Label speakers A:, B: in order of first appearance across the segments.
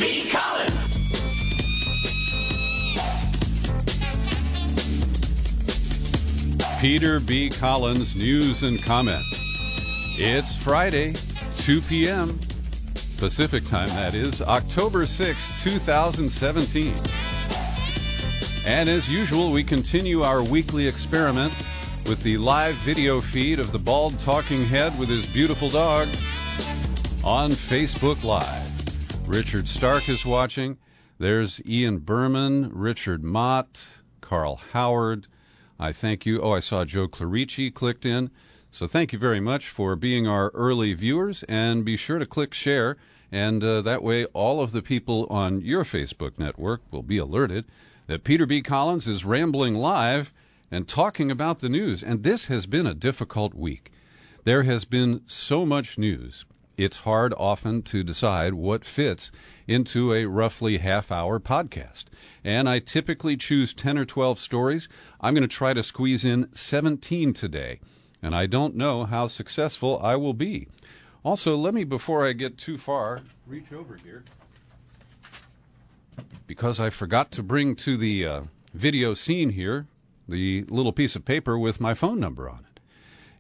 A: B. Collins.
B: Peter B. Collins, news and comment. It's Friday, 2 p.m. Pacific time, that is, October 6, 2017. And as usual, we continue our weekly experiment with the live video feed of the bald talking head with his beautiful dog on Facebook Live. Richard Stark is watching. There's Ian Berman, Richard Mott, Carl Howard. I thank you. Oh, I saw Joe Clarici clicked in. So thank you very much for being our early viewers, and be sure to click share, and that way all of the people on your Facebook network will be alerted that Peter B. Collins is rambling live and talking about the news. And this has been a difficult week. There has been so much news. It's hard often to decide what fits into a roughly half-hour podcast. And I typically choose 10 or 12 stories. I'm going to try to squeeze in 17 today. And I don't know how successful I will be. Also, let me, before I get too far, reach over here, because I forgot to bring to the video scene here the little piece of paper with my phone number on it.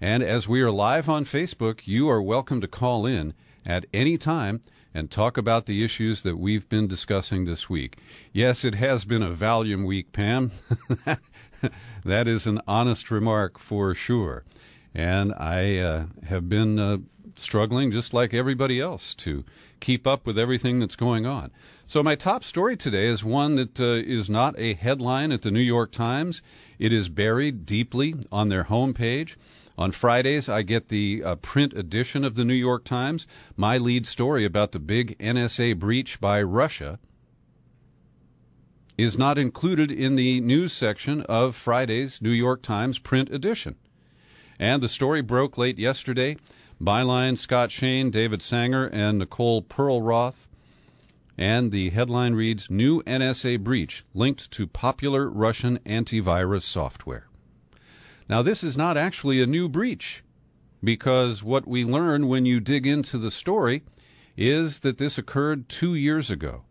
B: And as we are live on Facebook, you are welcome to call in at any time and talk about the issues that we've been discussing this week. Yes, it has been a Valium week, Pam. That is an honest remark for sure. And I have been struggling, just like everybody else, to keep up with everything that's going on. So my top story today is one that is not a headline at the New York Times. It is buried deeply on their homepage. On Fridays, I get the print edition of the New York Times. My lead story about the big NSA breach by Russia is not included in the news section of Friday's New York Times print edition. And the story broke late yesterday. Byline, Scott Shane, David Sanger, and Nicole Perlroth. And the headline reads, New NSA Breach Linked to Popular Russian Antivirus Software. Now, this is not actually a new breach, because what we learn when you dig into the story is that this occurred 2 years ago.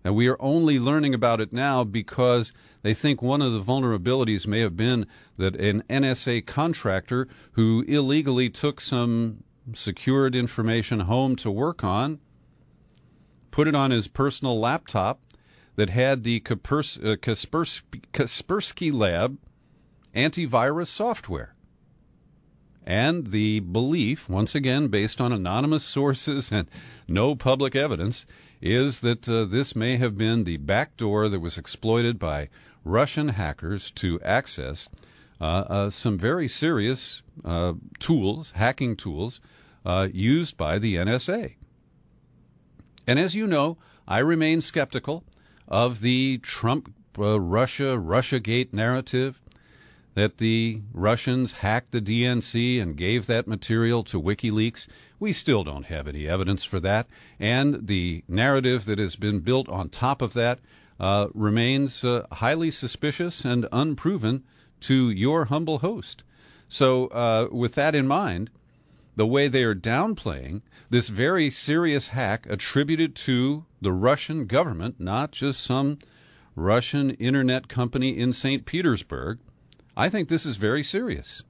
B: And we are only learning about it now because they think one of the vulnerabilities may have been that an NSA contractor who illegally took some secured information home to work on, put it on his personal laptop that had the Kaspersky Lab antivirus software. And the belief, once again based on anonymous sources and no public evidence, is that this may have been the back door that was exploited by Russian hackers to access some very serious tools, hacking tools, used by the NSA. And as you know, I remain skeptical of the Trump Russiagate narrative, that the Russians hacked the DNC and gave that material to WikiLeaks. We still don't have any evidence for that. And the narrative that has been built on top of that remains highly suspicious and unproven to your humble host. So with that in mind, the way they are downplaying this very serious hack attributed to the Russian government, not just some Russian internet company in St. Petersburg, I think this is very serious.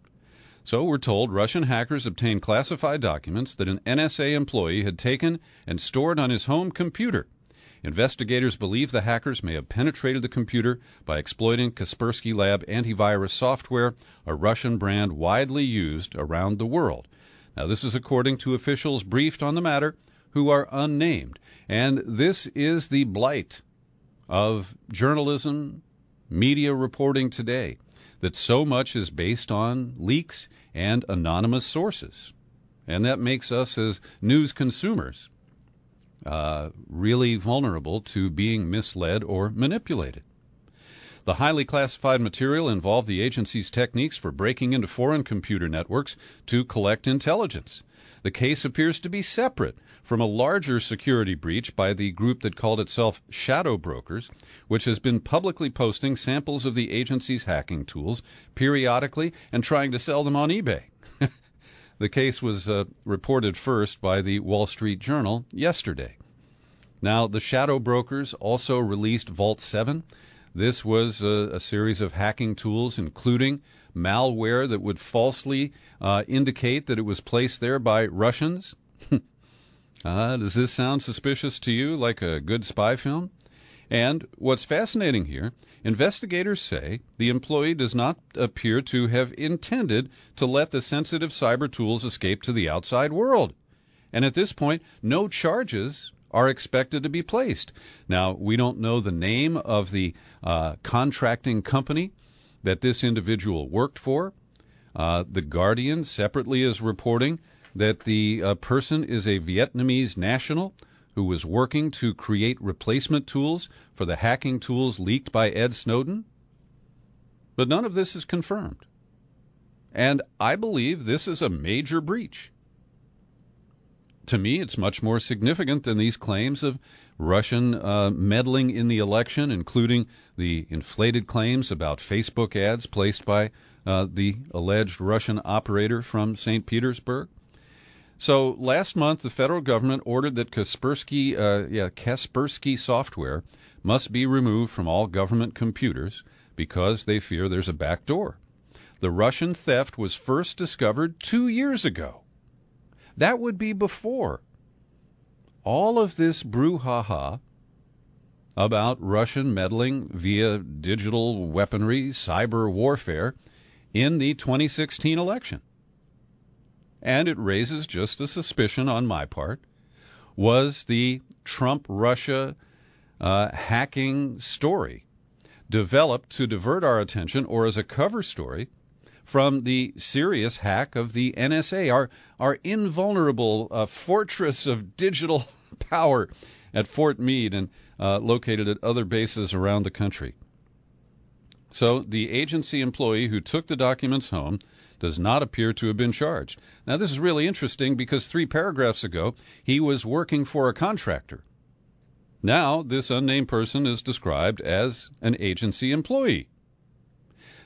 B: So we're told Russian hackers obtained classified documents that an NSA employee had taken and stored on his home computer. Investigators believe the hackers may have penetrated the computer by exploiting Kaspersky Lab antivirus software, a Russian brand widely used around the world. Now, this is according to officials briefed on the matter who are unnamed. And this is the blight of journalism, media reporting today, that so much is based on leaks and anonymous sources. And that makes us as news consumers really vulnerable to being misled or manipulated. The highly classified material involved the agency's techniques for breaking into foreign computer networks to collect intelligence. The case appears to be separate from a larger security breach by the group that called itself Shadow Brokers, which has been publicly posting samples of the agency's hacking tools periodically and trying to sell them on eBay. The case was reported first by the Wall Street Journal yesterday. Now, the shadow brokers also released Vault 7. This was a series of hacking tools, including malware that would falsely indicate that it was placed there by Russians. Does this sound suspicious to you, like a good spy film? And what's fascinating here, investigators say the employee does not appear to have intended to let the sensitive cyber tools escape to the outside world. And at this point, no charges are expected to be placed. Now, we don't know the name of the contracting company that this individual worked for. The Guardian separately is reporting that the person is a Vietnamese national who was working to create replacement tools for the hacking tools leaked by Ed Snowden. But none of this is confirmed. And I believe this is a major breach. To me, it's much more significant than these claims of Russian meddling in the election, including the inflated claims about Facebook ads placed by the alleged Russian operator from St. Petersburg. So last month, the federal government ordered that Kaspersky software must be removed from all government computers because they fear there's a backdoor. The Russian theft was first discovered 2 years ago. That would be before all of this brouhaha about Russian meddling via digital weaponry, cyber warfare in the 2016 election. And it raises just a suspicion on my part. Was the Trump-Russia hacking story developed to divert our attention, or as a cover story, from the serious hack of the NSA, our invulnerable fortress of digital power at Fort Meade and located at other bases around the country? So the agency employee who took the documents home does not appear to have been charged. Now, this is really interesting because 3 paragraphs ago, he was working for a contractor. Now, this unnamed person is described as an agency employee.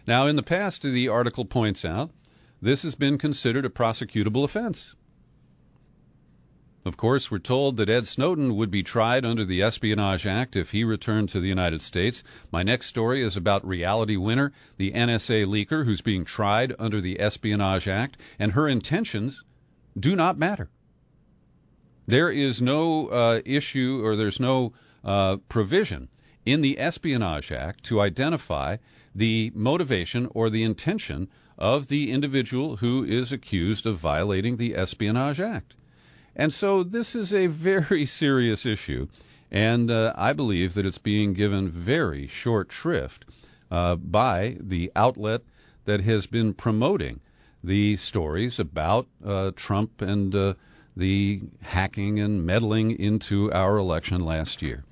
B: Now, in the past, the article points out, this has been considered a prosecutable offense. Of course, we're told that Ed Snowden would be tried under the Espionage Act if he returned to the United States. My next story is about Reality Winner, the NSA leaker who's being tried under the Espionage Act, and her intentions do not matter. There is no issue, or there's no provision in the Espionage Act to identify the motivation or the intention of the individual who is accused of violating the Espionage Act. And so this is a very serious issue, and I believe that it's being given very short shrift by the outlet that has been promoting the stories about Trump and the hacking and meddling into our election last year.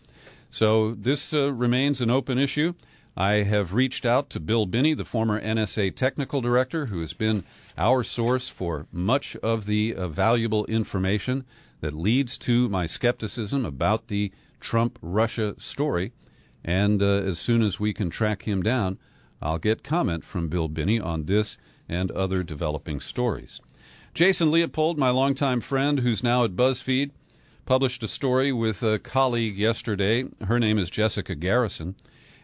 B: So this remains an open issue. I have reached out to Bill Binney, the former NSA technical director, who has been our source for much of the valuable information that leads to my skepticism about the Trump-Russia story. And as soon as we can track him down, I'll get comment from Bill Binney on this and other developing stories. Jason Leopold, my longtime friend who's now at BuzzFeed, published a story with a colleague yesterday. Her name is Jessica Garrison.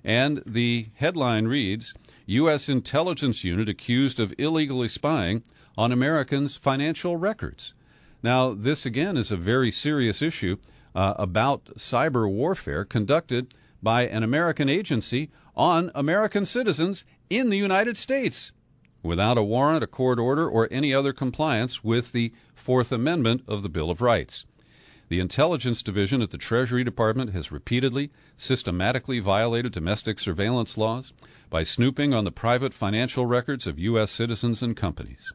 B: And the headline reads, U.S. intelligence unit accused of illegally spying on Americans' financial records. Now, this again is a very serious issue about cyber warfare conducted by an American agency on American citizens in the United States without a warrant, a court order, or any other compliance with the Fourth Amendment of the Bill of Rights. The Intelligence Division at the Treasury Department has repeatedly, systematically violated domestic surveillance laws by snooping on the private financial records of U.S. citizens and companies.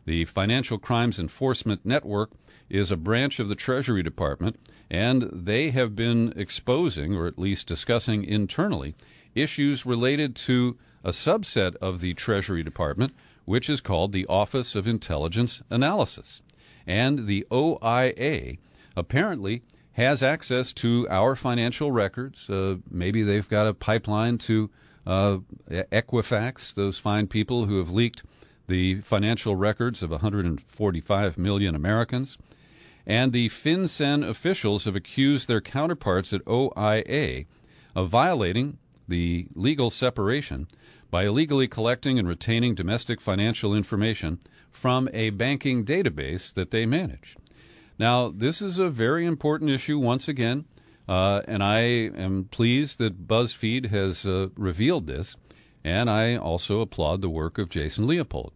B: The Financial Crimes Enforcement Network is a branch of the Treasury Department, and they have been exposing, or at least discussing internally, issues related to a subset of the Treasury Department, which is called the Office of Intelligence Analysis. And the OIA apparently has access to our financial records. Maybe they've got a pipeline to Equifax, those fine people who have leaked the financial records of 145 million Americans. And the FinCEN officials have accused their counterparts at OIA of violating the legal separation by illegally collecting and retaining domestic financial information from a banking database that they manage. Now, this is a very important issue once again, and I am pleased that BuzzFeed has revealed this, and I also applaud the work of Jason Leopold.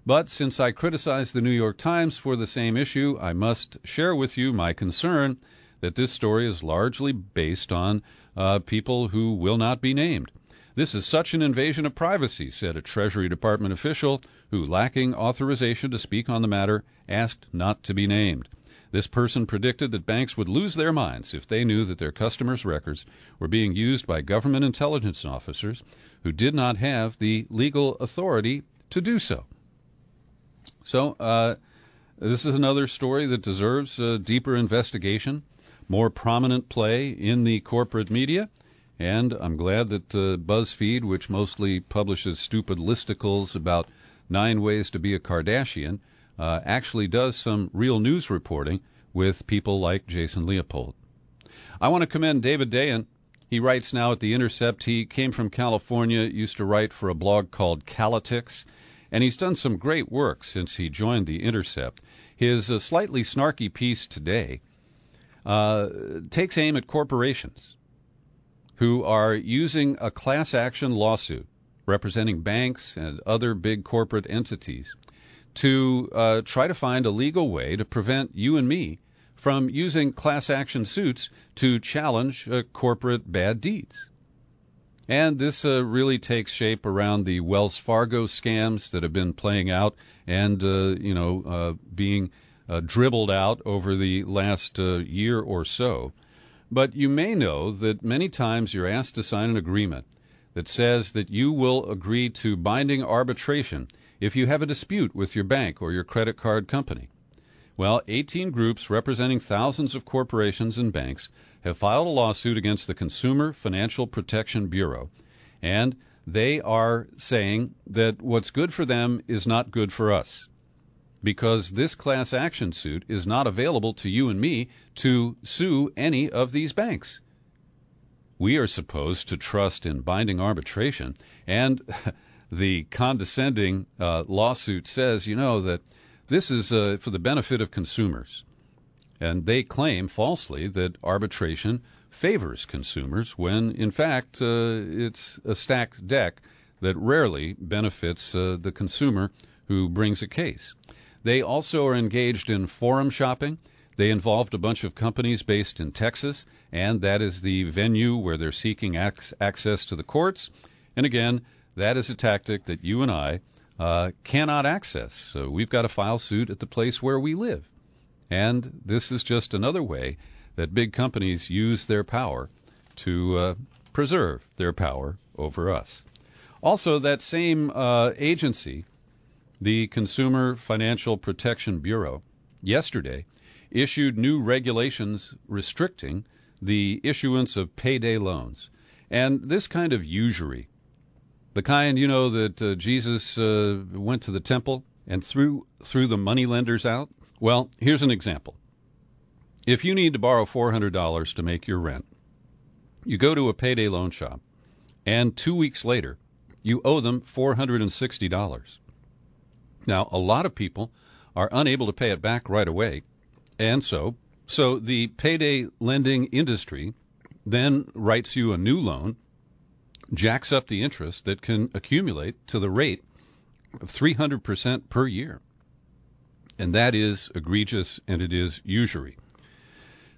B: But since I criticized the New York Times for the same issue, I must share with you my concern that this story is largely based on people who will not be named. This is such an invasion of privacy, said a Treasury Department official who, lacking authorization to speak on the matter, asked not to be named. This person predicted that banks would lose their minds if they knew that their customers' records were being used by government intelligence officers who did not have the legal authority to do so. So, this is another story that deserves a deeper investigation, more prominent play in the corporate media, and I'm glad that BuzzFeed, which mostly publishes stupid listicles about 9 ways to be a Kardashian, actually does some real news reporting with people like Jason Leopold. I want to commend David Dayan. He writes now at The Intercept. He came from California, used to write for a blog called Calitics, and he's done some great work since he joined The Intercept. His slightly snarky piece today takes aim at corporations who are using a class action lawsuit representing banks and other big corporate entities to try to find a legal way to prevent you and me from using class action suits to challenge corporate bad deeds. And this really takes shape around the Wells Fargo scams that have been playing out and, being dribbled out over the last year or so. But you may know that many times you're asked to sign an agreement that says that you will agree to binding arbitration if you have a dispute with your bank or your credit card company. Well, 18 groups representing thousands of corporations and banks have filed a lawsuit against the Consumer Financial Protection Bureau, and they are saying that what's good for them is not good for us, because this class action suit is not available to you and me to sue any of these banks. We are supposed to trust in binding arbitration, and the condescending lawsuit says, that this is for the benefit of consumers. And they claim falsely that arbitration favors consumers when, in fact, it's a stacked deck that rarely benefits the consumer who brings a case. They also are engaged in forum shopping. They involved a bunch of companies based in Texas, and that is the venue where they're seeking access to the courts. And again, that is a tactic that you and I cannot access. So we've got to file suit at the place where we live. And this is just another way that big companies use their power to preserve their power over us. Also, that same agency, the Consumer Financial Protection Bureau, yesterday issued new regulations restricting the issuance of payday loans. And this kind of usury, the kind, that Jesus went to the temple and threw the moneylenders out. Well, here's an example. If you need to borrow $400 to make your rent, you go to a payday loan shop, and 2 weeks later, you owe them $460. Now, a lot of people are unable to pay it back right away, and so the payday lending industry then writes you a new loan, jacks up the interest that can accumulate to the rate of 300% per year. And that is egregious, and it is usury.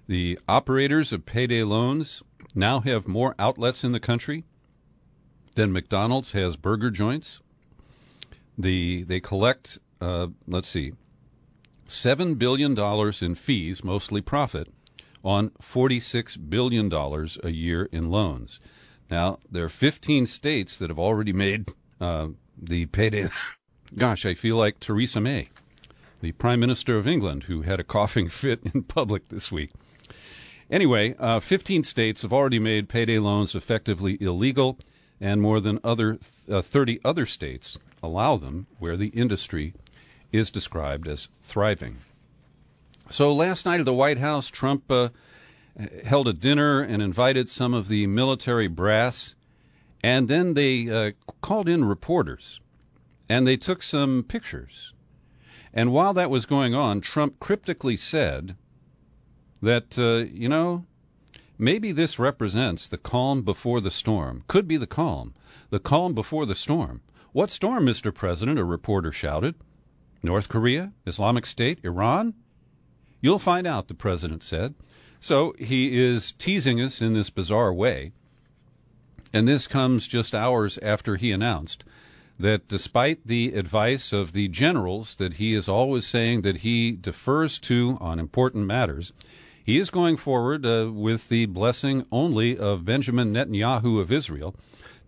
B: The operators of payday loans now have more outlets in the country than McDonald's has burger joints. They collect, $7 billion in fees, mostly profit, on $46 billion a year in loans. Now, there are 15 states that have already made the payday. Gosh, I feel like Theresa May, the Prime Minister of England, who had a coughing fit in public this week. Anyway, 15 states have already made payday loans effectively illegal, and more than 30 other states allow them, where the industry is described as thriving. So last night at the White House, Trump held a dinner and invited some of the military brass, and then they called in reporters, and they took some pictures. And while that was going on, Trump cryptically said that, maybe this represents the calm before the storm. Could be the calm before the storm. What storm, Mr. President? A reporter shouted. North Korea? Islamic State? Iran? You'll find out, the president said. So he is teasing us in this bizarre way. And this comes just hours after he announced that despite the advice of the generals that he is always saying that he defers to on important matters, he is going forward with the blessing only of Benjamin Netanyahu of Israel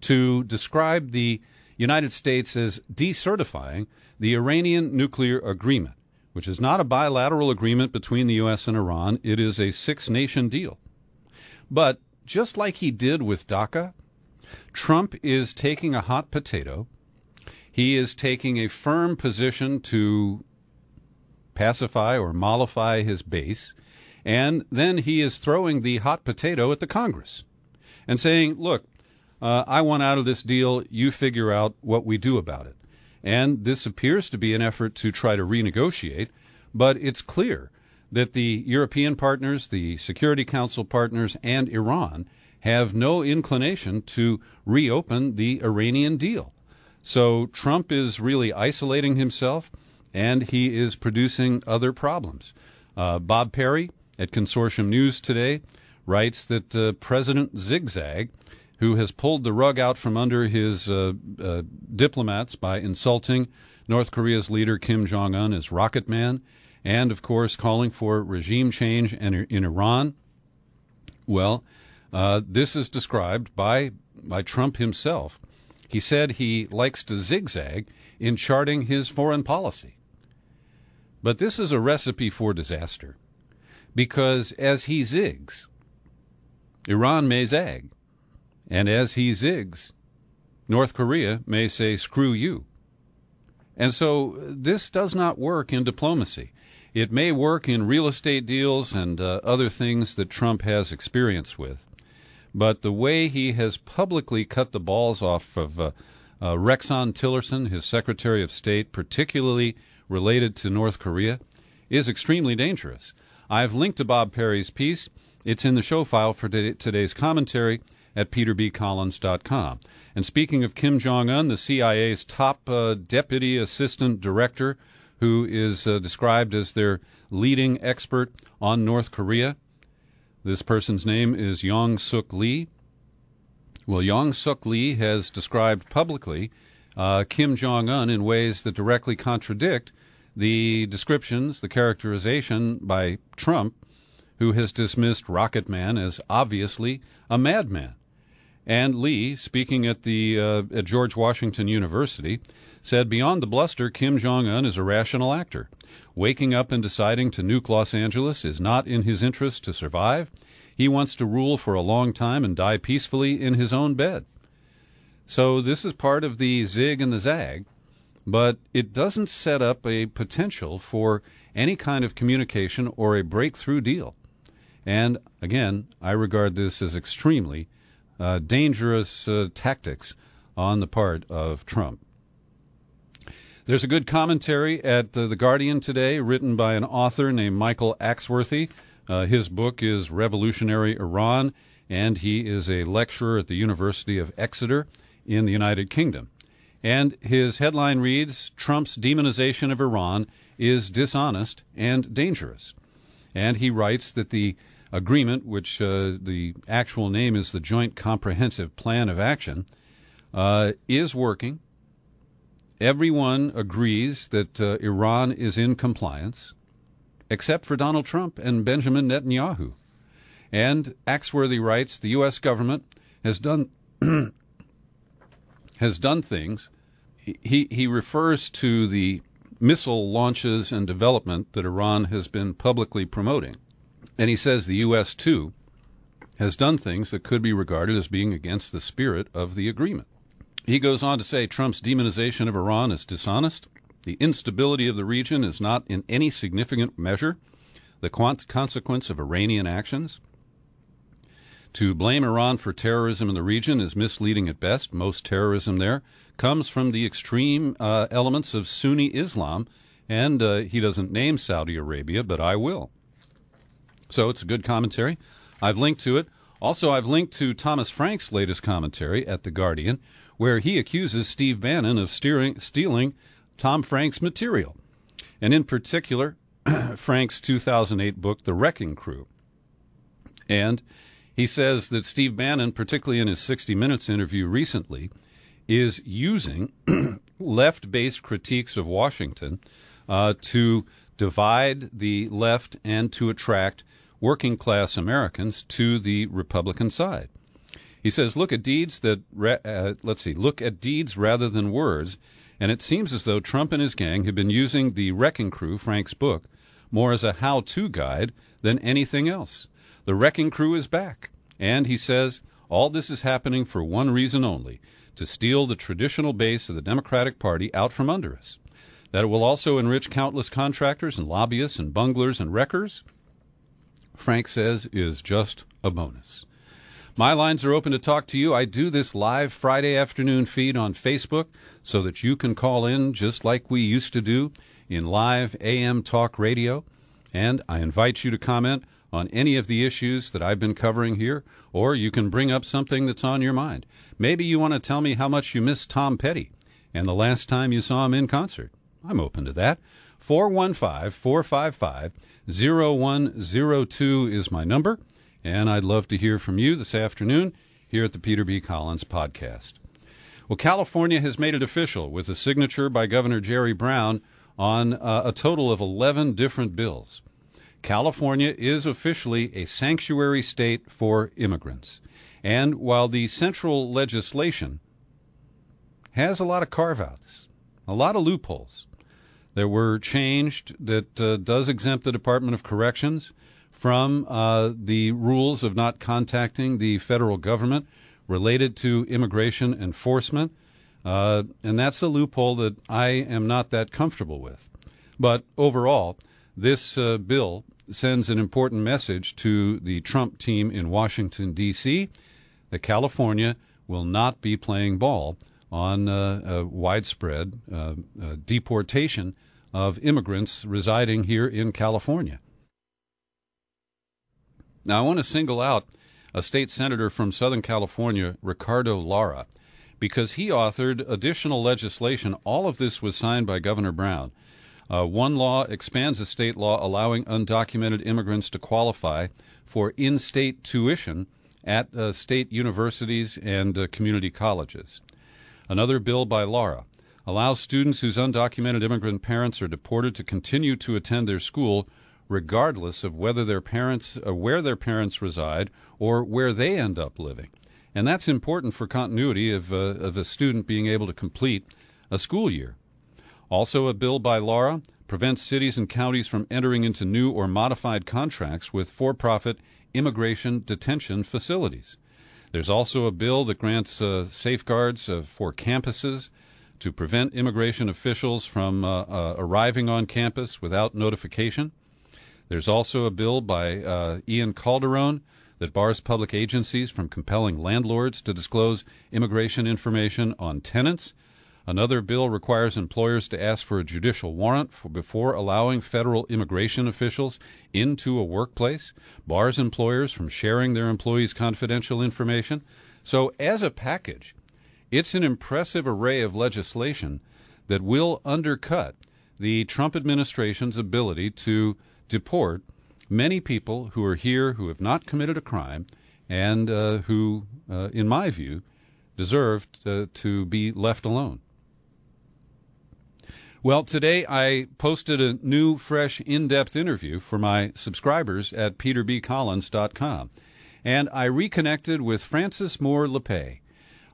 B: to describe the United States as decertifying the Iranian nuclear agreement, which is not a bilateral agreement between the U.S. and Iran. It is a six-nation deal. But just like he did with DACA, Trump is taking a hot potato. He is taking a firm position to pacify or mollify his base, and then he is throwing the hot potato at the Congress and saying, look, I want out of this deal. You figure out what we do about it. And this appears to be an effort to try to renegotiate, but it's clear that the European partners, the Security Council partners, and Iran have no inclination to reopen the Iranian deal. So Trump is really isolating himself, and he is producing other problems. Bob Perry at Consortium News today writes that President Zigzag, who has pulled the rug out from under his diplomats by insulting North Korea's leader Kim Jong-un as Rocket Man, and, of course, calling for regime change in Iran. Well, this is described by Trump himself. He said he likes to zigzag in charting his foreign policy. But this is a recipe for disaster, because as he zigs, Iran may zag. And as he zigs, North Korea may say, screw you. And so this does not work in diplomacy. It may work in real estate deals and other things that Trump has experience with. But the way he has publicly cut the balls off of Rexon Tillerson, his Secretary of State, particularly related to North Korea, is extremely dangerous. I've linked to Bob Perry's piece. It's in the show file for today's commentary at peterbcollins.com. And speaking of Kim Jong-un, the CIA's top deputy assistant director, who is described as their leading expert on North Korea, this person's name is Yong-Suk Lee. Well, Yong-Suk Lee has described publicly Kim Jong-un in ways that directly contradict the descriptions, the characterization by Trump, who has dismissed Rocket Man as obviously a madman. And Lee, speaking at George Washington University, said, beyond the bluster, Kim Jong-un is a rational actor. Waking up and deciding to nuke Los Angeles is not in his interest to survive. He wants to rule for a long time and die peacefully in his own bed. So this is part of the zig and the zag, but it doesn't set up a potential for any kind of communication or a breakthrough deal. And again, I regard this as extremely dangerous tactics on the part of Trump. There's a good commentary at The Guardian today written by an author named Michael Axworthy. His book is Revolutionary Iran, and he is a lecturer at the University of Exeter in the United Kingdom. And his headline reads, Trump's demonization of Iran is dishonest and dangerous. And he writes that the agreement, which the actual name is the Joint Comprehensive Plan of Action, is working. Everyone agrees that Iran is in compliance, except for Donald Trump and Benjamin Netanyahu. And Axworthy writes, the U.S. government has done things. He refers to the missile launches and development that Iran has been publicly promoting. And he says the U.S., too, has done things that could be regarded as being against the spirit of the agreement. He goes on to say Trump's demonization of Iran is dishonest. The instability of the region is not in any significant measure the consequence of Iranian actions. To blame Iran for terrorism in the region is misleading at best. Most terrorism there comes from the extreme elements of Sunni Islam, and he doesn't name Saudi Arabia, but I will. So it's a good commentary. I've linked to it. Also, I've linked to Thomas Frank's latest commentary at The Guardian, where he accuses Steve Bannon of stealing Tom Frank's material, and in particular, Frank's 2008 book, The Wrecking Crew. And he says that Steve Bannon, particularly in his 60 Minutes interview recently, is using left-based critiques of Washington to divide the left and to attract working-class Americans to the Republican side. He says, look at deeds rather than words, and it seems as though Trump and his gang have been using The Wrecking Crew, Frank's book, more as a how-to guide than anything else. The Wrecking Crew is back, and he says all this is happening for one reason only, to steal the traditional base of the Democratic Party out from under us. That it will also enrich countless contractors and lobbyists and bunglers and wreckers, Frank says, is just a bonus. My lines are open to talk to you. I do this live Friday afternoon feed on Facebook so that you can call in just like we used to do in live AM talk radio. And I invite you to comment on any of the issues that I've been covering here, or you can bring up something that's on your mind. Maybe you want to tell me how much you missed Tom Petty and the last time you saw him in concert. I'm open to that. 415-455-0102 is my number, and I'd love to hear from you this afternoon here at the Peter B. Collins Podcast. Well, California has made it official with a signature by Governor Jerry Brown on a total of 11 different bills. California is officially a sanctuary state for immigrants. And while the central legislation has a lot of carve-outs, a lot of loopholes, there were changed that does exempt the Department of Corrections from the rules of not contacting the federal government related to immigration enforcement. And that's a loophole that I am not that comfortable with. But overall, this bill sends an important message to the Trump team in Washington, D.C., that California will not be playing ball on a widespread deportation of immigrants residing here in California. Now, I want to single out a state senator from Southern California, Ricardo Lara, because he authored additional legislation. All of this was signed by Governor Brown. One law expands a state law allowing undocumented immigrants to qualify for in-state tuition at state universities and community colleges. Another bill by Lara allows students whose undocumented immigrant parents are deported to continue to attend their school regardless of whether their parents, where their parents reside or where they end up living. And that's important for continuity of a student being able to complete a school year. Also, a bill by Lara prevents cities and counties from entering into new or modified contracts with for-profit immigration detention facilities. There's also a bill that grants safeguards for campuses to prevent immigration officials from arriving on campus without notification. There's also a bill by Ian Calderon that bars public agencies from compelling landlords to disclose immigration information on tenants. Another bill requires employers to ask for a judicial warrant before allowing federal immigration officials into a workplace, bars employers from sharing their employees' confidential information. So as a package, it's an impressive array of legislation that will undercut the Trump administration's ability to deport many people who are here who have not committed a crime and who, in my view, deserve to be left alone. Well, today I posted a new, fresh, in-depth interview for my subscribers at peterbcollins.com, and I reconnected with Frances Moore LePay.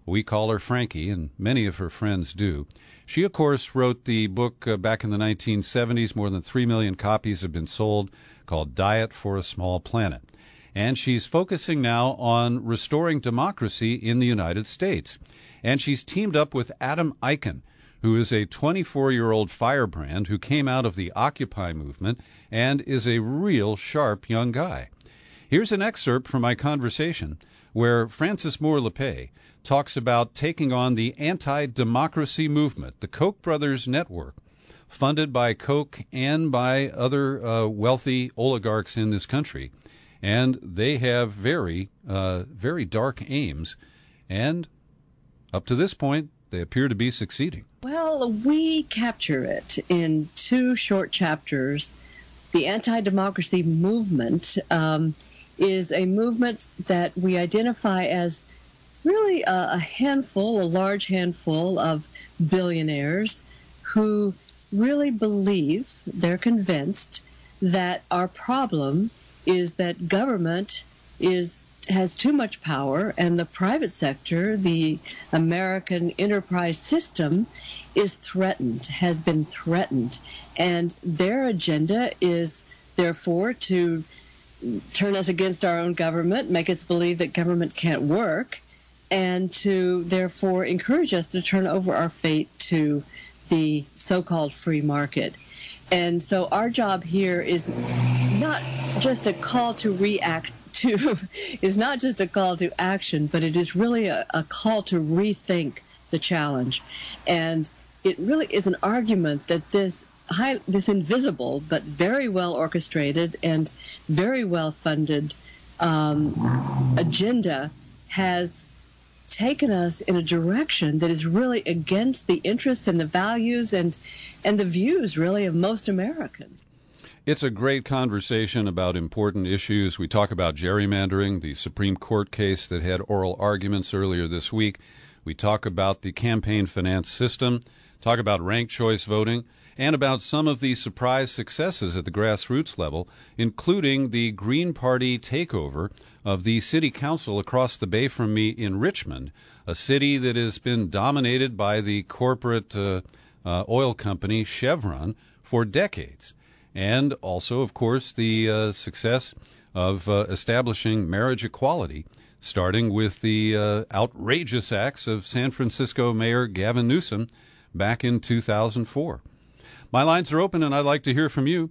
B: We call her Frankie, and many of her friends do. She, of course, wrote the book back in the 1970s. More than 3 million copies have been sold, called Diet for a Small Planet. And she's focusing now on restoring democracy in the United States. And she's teamed up with Adam Eichen, who is a 24-year-old firebrand who came out of the Occupy movement and is a real sharp young guy. Here's an excerpt from my conversation where Francis Moore Lepay talks about taking on the anti-democracy movement, the Koch brothers network, funded by Koch and by other wealthy oligarchs in this country. And they have very dark aims. And up to this point, they appear to be succeeding.
A: Well, we capture it in 2 short chapters. The anti-democracy movement is a movement that we identify as really a large handful of billionaires who really believe, they're convinced, that our problem is that government has too much power, and the private sector, the American enterprise system, is threatened, has been threatened. And their agenda is, therefore, to turn us against our own government, make us believe that government can't work, and to, therefore, encourage us to turn over our fate to the so-called free market. And so our job here is not just a call to react to, is not just a call to action, but it is really a call to rethink the challenge. And it really is an argument that this invisible but very well orchestrated and very well funded agenda has taken us in a direction that is really against the interests and the values and the views, really, of most Americans.
B: It's a great conversation about important issues. We talk about gerrymandering, the Supreme Court case that had oral arguments earlier this week. We talk about the campaign finance system, talk about ranked choice voting, and about some of the surprise successes at the grassroots level, including the Green Party takeover of the city council across the bay from me in Richmond, a city that has been dominated by the corporate oil company Chevron for decades. And also, of course, the success of establishing marriage equality, starting with the outrageous acts of San Francisco Mayor Gavin Newsom back in 2004. My lines are open, and I'd like to hear from you.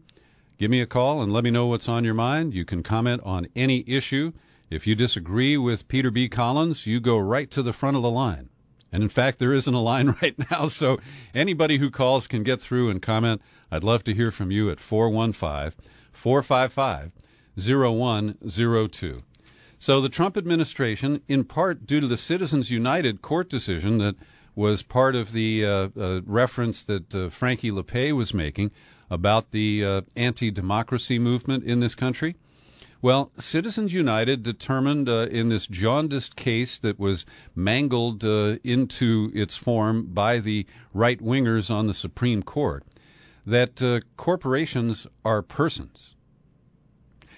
B: Give me a call and let me know what's on your mind. You can comment on any issue. If you disagree with Peter B. Collins, you go right to the front of the line. And in fact, there isn't a line right now, so anybody who calls can get through and comment. I'd love to hear from you at 415-455-0102. So the Trump administration, in part due to the Citizens United court decision that was part of the reference that Frankie Lepay was making about the anti-democracy movement in this country, well, Citizens United determined in this jaundiced case that was mangled into its form by the right-wingers on the Supreme Court that corporations are persons.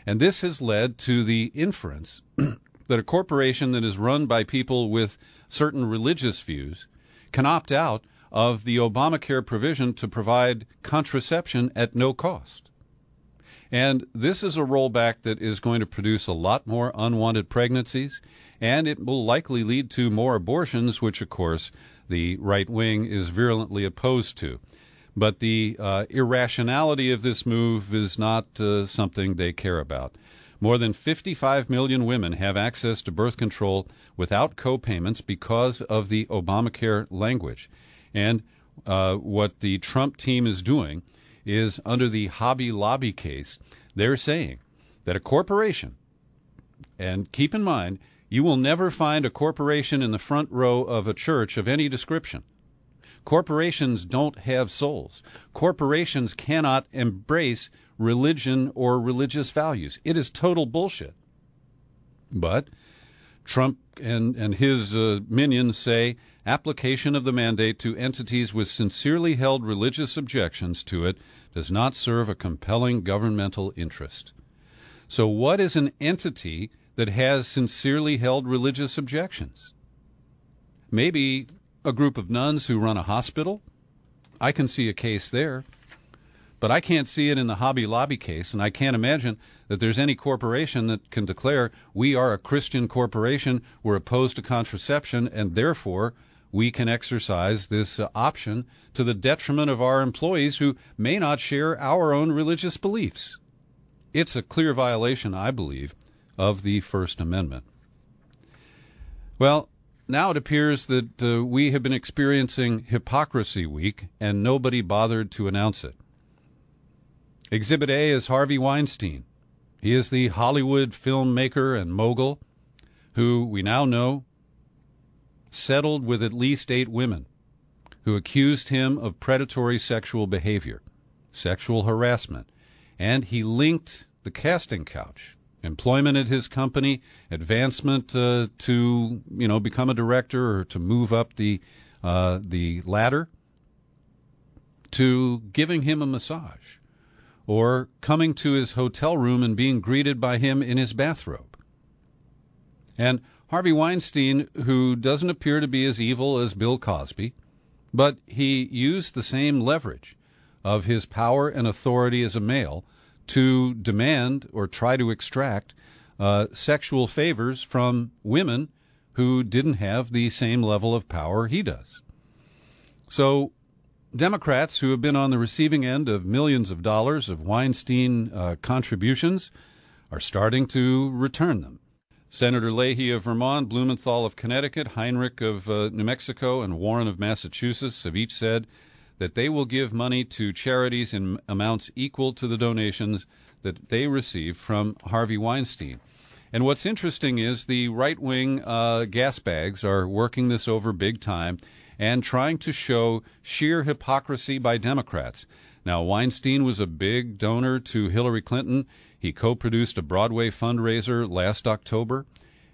B: And this has led to the inference that a corporation that is run by people with certain religious views can opt out of the Obamacare provision to provide contraception at no cost. And this is a rollback that is going to produce a lot more unwanted pregnancies, and it will likely lead to more abortions, which, of course, the right wing is virulently opposed to. But the irrationality of this move is not something they care about. More than 55 million women have access to birth control without co-payments because of the Obamacare language. And what the Trump team is doing is, under the Hobby Lobby case, they're saying that a corporation, and keep in mind, you will never find a corporation in the front row of a church of any description. Corporations don't have souls. Corporations cannot embrace religion or religious values. It is total bullshit. But Trump and his minions say application of the mandate to entities with sincerely held religious objections to it does not serve a compelling governmental interest. So what is an entity that has sincerely held religious objections? Maybe a group of nuns who run a hospital? I can see a case there. But I can't see it in the Hobby Lobby case, and I can't imagine that there's any corporation that can declare we are a Christian corporation, we're opposed to contraception, and therefore we can exercise this option to the detriment of our employees who may not share our own religious beliefs. It's a clear violation, I believe, of the First Amendment. Well, now it appears that we have been experiencing Hypocrisy Week, and nobody bothered to announce it. Exhibit A is Harvey Weinstein. He is the Hollywood filmmaker and mogul who, we now know, settled with at least 8 women who accused him of predatory sexual behavior, sexual harassment, and he linked the casting couch, employment at his company, advancement to become a director or to move up the ladder, to giving him a massage or coming to his hotel room and being greeted by him in his bathrobe. And Harvey Weinstein, who doesn't appear to be as evil as Bill Cosby, but he used the same leverage of his power and authority as a male to demand or try to extract sexual favors from women who didn't have the same level of power he does. So Democrats who have been on the receiving end of millions of dollars of Weinstein contributions are starting to return them. Senator Leahy of Vermont, Blumenthal of Connecticut, Heinrich of New Mexico, and Warren of Massachusetts have each said that they will give money to charities in amounts equal to the donations that they received from Harvey Weinstein. And what's interesting is the right-wing gas bags are working this over big time and trying to show sheer hypocrisy by Democrats. Now, Weinstein was a big donor to Hillary Clinton. He co-produced a Broadway fundraiser last October.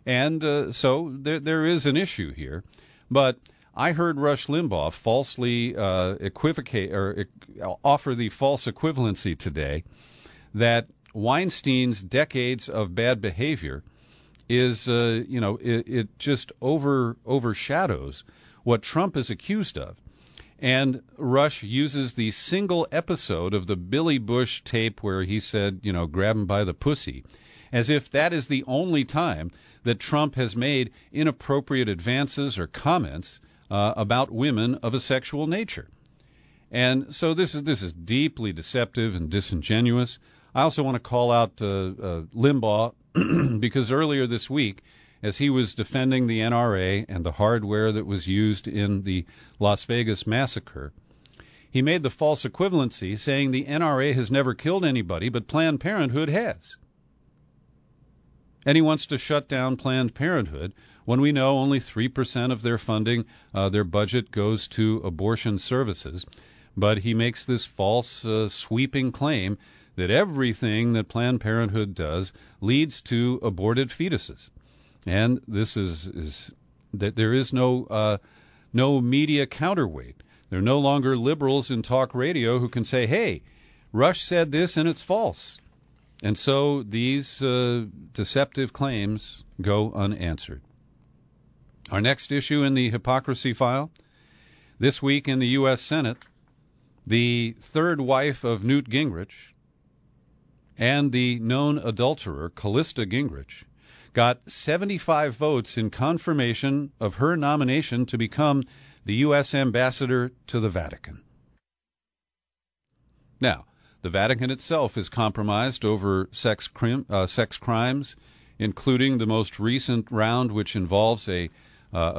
B: And so there is an issue here. But I heard Rush Limbaugh falsely equivocate or offer the false equivalency today that Weinstein's decades of bad behavior is, it just overshadows what Trump is accused of. And Rush uses the single episode of the Billy Bush tape where he said, grab him by the pussy, as if that is the only time that Trump has made inappropriate advances or comments about women of a sexual nature. And so this is deeply deceptive and disingenuous. I also want to call out Limbaugh because earlier this week, as he was defending the NRA and the hardware that was used in the Las Vegas massacre, he made the false equivalency, saying the NRA has never killed anybody, but Planned Parenthood has. And he wants to shut down Planned Parenthood when we know only 3% of their funding, their budget, goes to abortion services. But he makes this false, sweeping claim that everything that Planned Parenthood does leads to aborted fetuses. And this is that there is no media counterweight. There are no longer liberals in talk radio who can say, hey, Rush said this and it's false. And so these deceptive claims go unanswered. Our next issue in the hypocrisy file, this week in the U.S. Senate, the third wife of Newt Gingrich and the known adulterer, Callista Gingrich, got 75 votes in confirmation of her nomination to become the U.S. ambassador to the Vatican. Now, the Vatican itself is compromised over sex crimes, including the most recent round, which involves a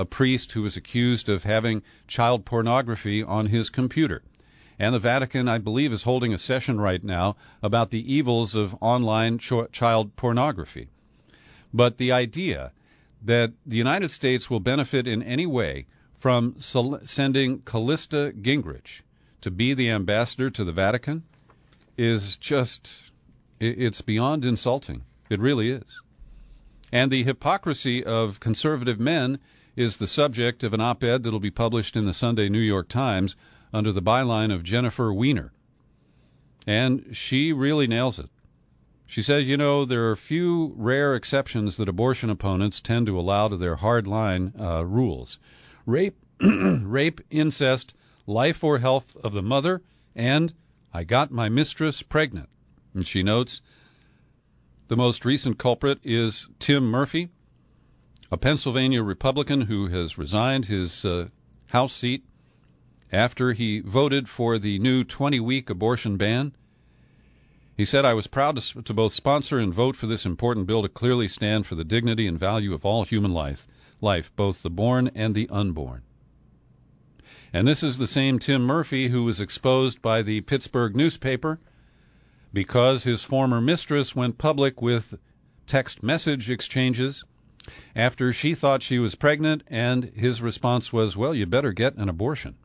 B: priest who was accused of having child pornography on his computer. And the Vatican, I believe, is holding a session right now about the evils of online child pornography. But the idea that the United States will benefit in any way from sending Callista Gingrich to be the ambassador to the Vatican is just, it's beyond insulting. It really is. And the hypocrisy of conservative men is the subject of an op-ed that will be published in the Sunday New York Times under the byline of Jennifer Weiner. And she really nails it. She says, there are a few rare exceptions that abortion opponents tend to allow to their hard-line rules. Rape, incest, life or health of the mother, and I got my mistress pregnant. And she notes, the most recent culprit is Tim Murphy, a Pennsylvania Republican who has resigned his House seat after he voted for the new 20-week abortion ban. He said, "I was proud to both sponsor and vote for this important bill to clearly stand for the dignity and value of all human life, both the born and the unborn." And this is the same Tim Murphy who was exposed by the Pittsburgh newspaper because his former mistress went public with text message exchanges after she thought she was pregnant, and his response was, "Well, you better get an abortion."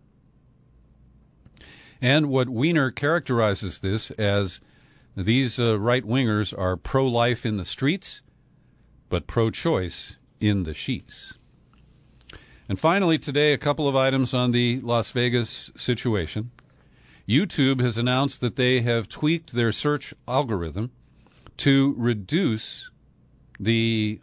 B: And what Weiner characterizes this as, these right-wingers are pro-life in the streets, but pro-choice in the sheets. And finally today, a couple of items on the Las Vegas situation. YouTube has announced that they have tweaked their search algorithm to reduce the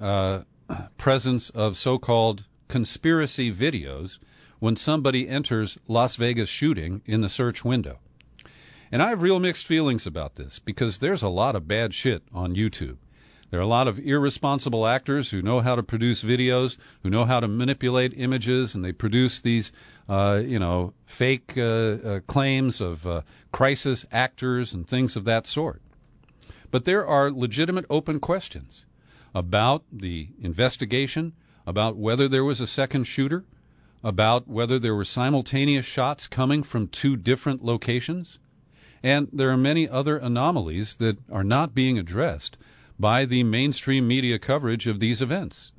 B: presence of so-called conspiracy videos when somebody enters Las Vegas shooting in the search window. And I have real mixed feelings about this because there's a lot of bad shit on YouTube. There are a lot of irresponsible actors who know how to produce videos, who know how to manipulate images, and they produce these, fake claims of crisis actors and things of that sort. But there are legitimate open questions about the investigation, about whether there was a second shooter, about whether there were simultaneous shots coming from two different locations. And there are many other anomalies that are not being addressed by the mainstream media coverage of these events.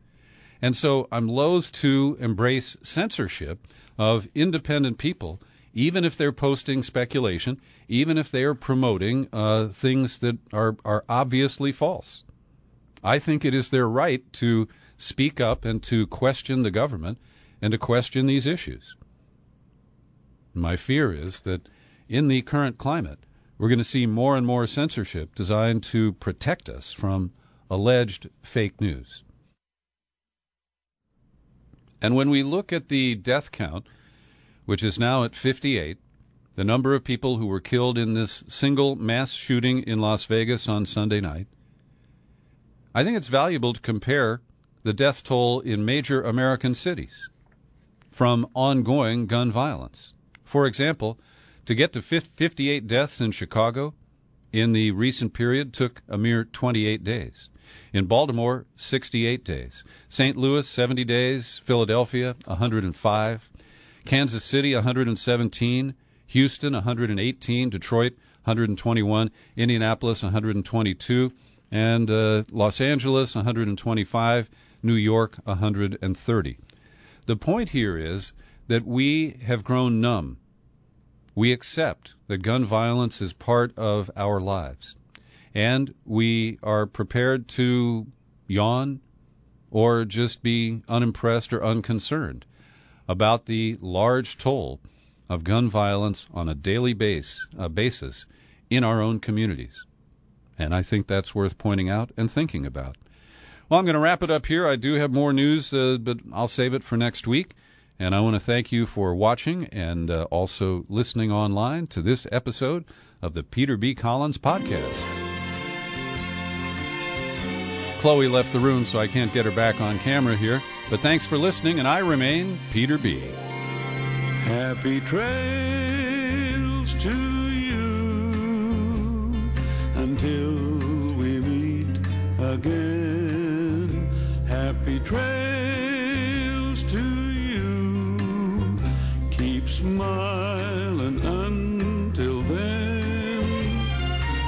B: And so I'm loath to embrace censorship of independent people, even if they're posting speculation, even if they are promoting things that are obviously false. I think it is their right to speak up and to question the government and to question these issues. My fear is that in the current climate, we're going to see more and more censorship designed to protect us from alleged fake news. And when we look at the death count, which is now at 58, the number of people who were killed in this single mass shooting in Las Vegas on Sunday night, I think it's valuable to compare the death toll in major American cities from ongoing gun violence. For example, to get to 58 deaths in Chicago in the recent period took a mere 28 days. In Baltimore, 68 days. St. Louis, 70 days. Philadelphia, 105. Kansas City, 117. Houston, 118. Detroit, 121. Indianapolis, 122. And Los Angeles, 125. New York, 130. The point here is that we have grown numb. We accept that gun violence is part of our lives, and we are prepared to yawn or just be unimpressed or unconcerned about the large toll of gun violence on a daily basis in our own communities. And I think that's worth pointing out and thinking about. Well, I'm going to wrap it up here. I do have more news, but I'll save it for next week. And I want to thank you for watching and also listening online to this episode of the Peter B. Collins Podcast. Chloe left the room, so I can't get her back on camera here. But thanks for listening, and I remain Peter B.
C: Happy trails to you until we meet again. Happy trails to you. Keep smiling until then.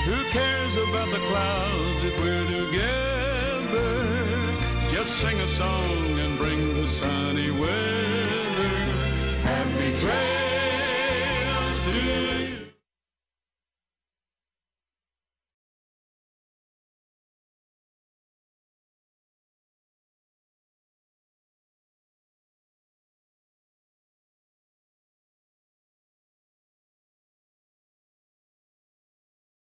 C: Who cares about the clouds if we're together? Just sing a song and bring the sunny weather. Happy trails.